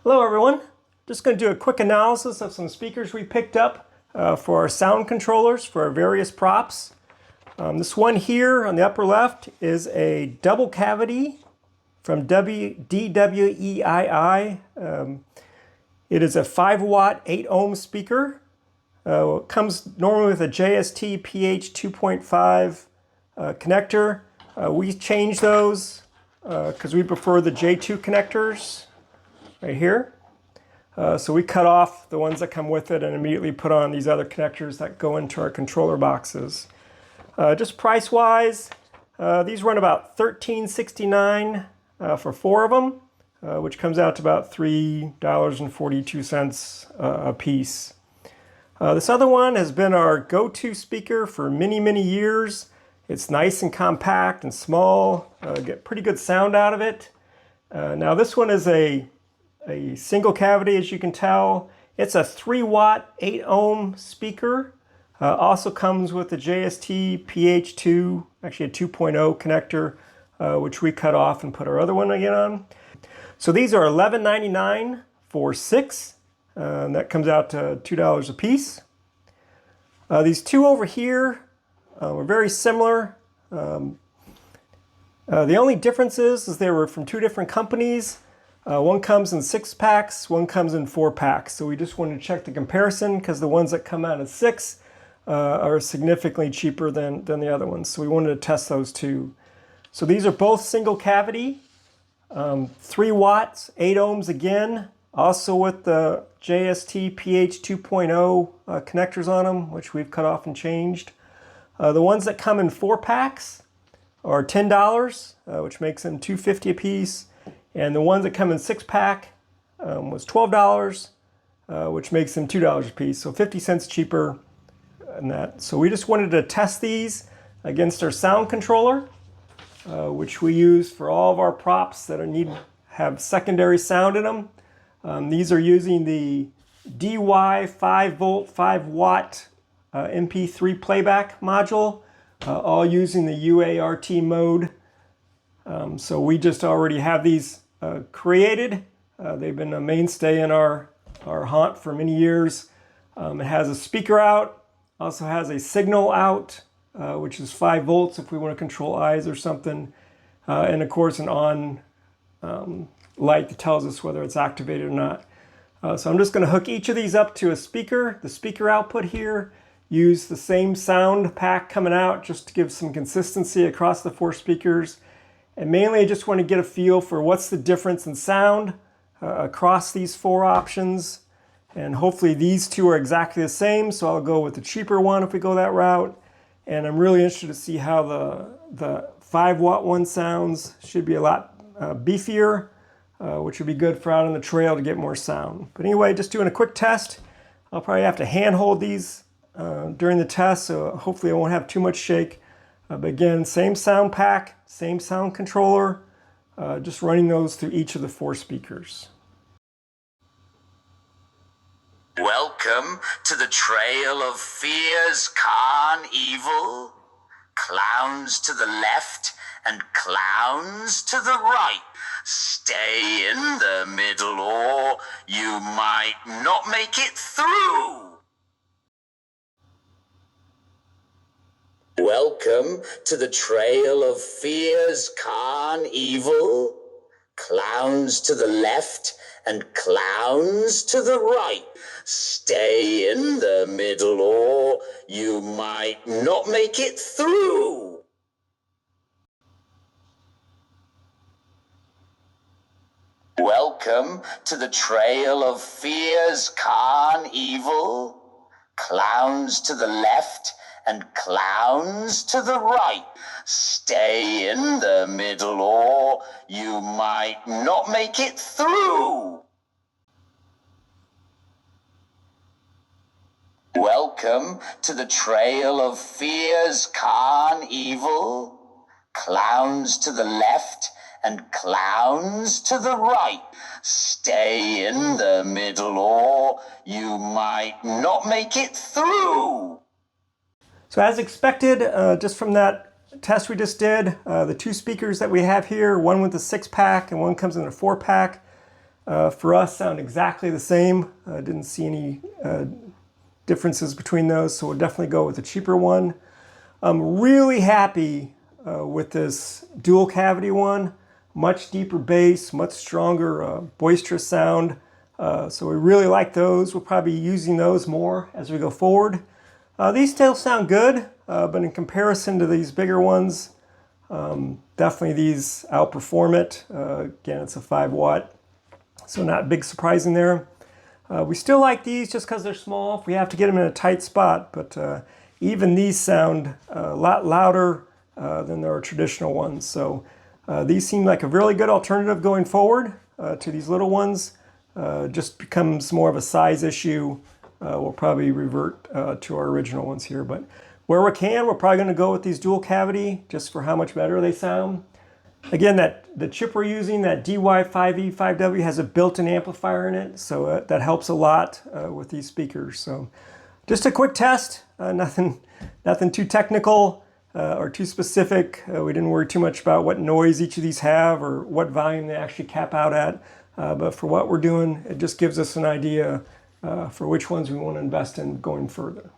Hello everyone, just going to do a quick analysis of some speakers we picked up for our sound controllers for our various props. This one here on the upper left is a double cavity from DWEII. It is a 5 watt 8 ohm speaker. It comes normally with a JST PH 2.5 connector. We changed those because we prefer the J2 connectors right here. So we cut off the ones that come with it and immediately put on these other connectors that go into our controller boxes. Just price-wise, these run about $13.69 for 4 of them, which comes out to about $3.42 a piece. This other one has been our go-to speaker for many, many years. It's nice and compact and small, get pretty good sound out of it. Now this one is a single cavity, as you can tell. It's a 3 watt 8 ohm speaker. Also comes with the JST PH2, actually a 2.0 connector, which we cut off and put our other one again on. So these are $11.99 for 6. And that comes out to $2 a piece. These two over here are very similar. The only difference is they were from 2 different companies. One comes in 6 packs, one comes in 4 packs. So we just wanted to check the comparison because the ones that come out in 6 are significantly cheaper than the other ones. So we wanted to test those two. So these are both single cavity, 3 watts, 8 ohms again, also with the JST PH 2.0 connectors on them, which we've cut off and changed. The ones that come in 4 packs are $10, which makes them $2.50 a piece. And the ones that come in 6 pack was $12, which makes them $2 a piece. So 50 cents cheaper than that. So we just wanted to test these against our sound controller, which we use for all of our props that have secondary sound in them. These are using the DY 5 volt 5 watt MP3 playback module, all using the UART mode. So we just already have these created. They've been a mainstay in our haunt for many years. It has a speaker out, also has a signal out, which is 5 volts if we want to control eyes or something, and of course an on light that tells us whether it's activated or not. So I'm just going to hook each of these up to a speaker. The speaker output here, use the same sound pack coming out just to give some consistency across the 4 speakers. And mainly I just want to get a feel for what's the difference in sound across these 4 options. And hopefully these 2 are exactly the same, so I'll go with the cheaper one if we go that route. And I'm really interested to see how the 5 watt one sounds. Should be a lot beefier, which would be good for out on the trail to get more sound. But anyway, just doing a quick test. I'll probably have to hand hold these during the test, so hopefully I won't have too much shake. But again, same sound pack, same sound controller, just running those through each of the 4 speakers. Welcome to the Trail of Fear's Carnival. Clowns to the left and clowns to the right. Stay in the middle or you might not make it through. Welcome to the Trail of Fear's Carnival. Clowns to the left and clowns to the right. Stay in the middle or you might not make it through. Welcome to the Trail of Fear's Carnival. Clowns to the left and clowns to the right. Stay in the middle or you might not make it through. Welcome to the Trail of Fear's Carnival. Clowns to the left and clowns to the right. Stay in the middle or you might not make it through. So as expected, just from that test we just did, the 2 speakers that we have here, one with a 6 pack and one comes in a 4 pack, for us sound exactly the same. Didn't see any differences between those, so we'll definitely go with the cheaper one. I'm really happy with this dual cavity one. Much deeper bass, much stronger, boisterous sound. So we really like those. We'll probably be using those more as we go forward. These still sound good, but in comparison to these bigger ones, definitely these outperform it. Again, it's a 5 watt, so not big surprising there. We still like these just because they're small. If we have to get them in a tight spot, but even these sound a lot louder than our traditional ones. So these seem like a really good alternative going forward to these little ones. Just becomes more of a size issue. We'll probably revert to our original ones here, but where we can, we're probably going to go with these dual cavity just for how much better they sound. Again, the chip we're using, that DY5E5W, has a built-in amplifier in it, so that helps a lot with these speakers. So just a quick test, nothing too technical or too specific. We didn't worry too much about what noise each of these have or what volume they actually cap out at. But for what we're doing, it just gives us an idea for which ones we want to invest in going further.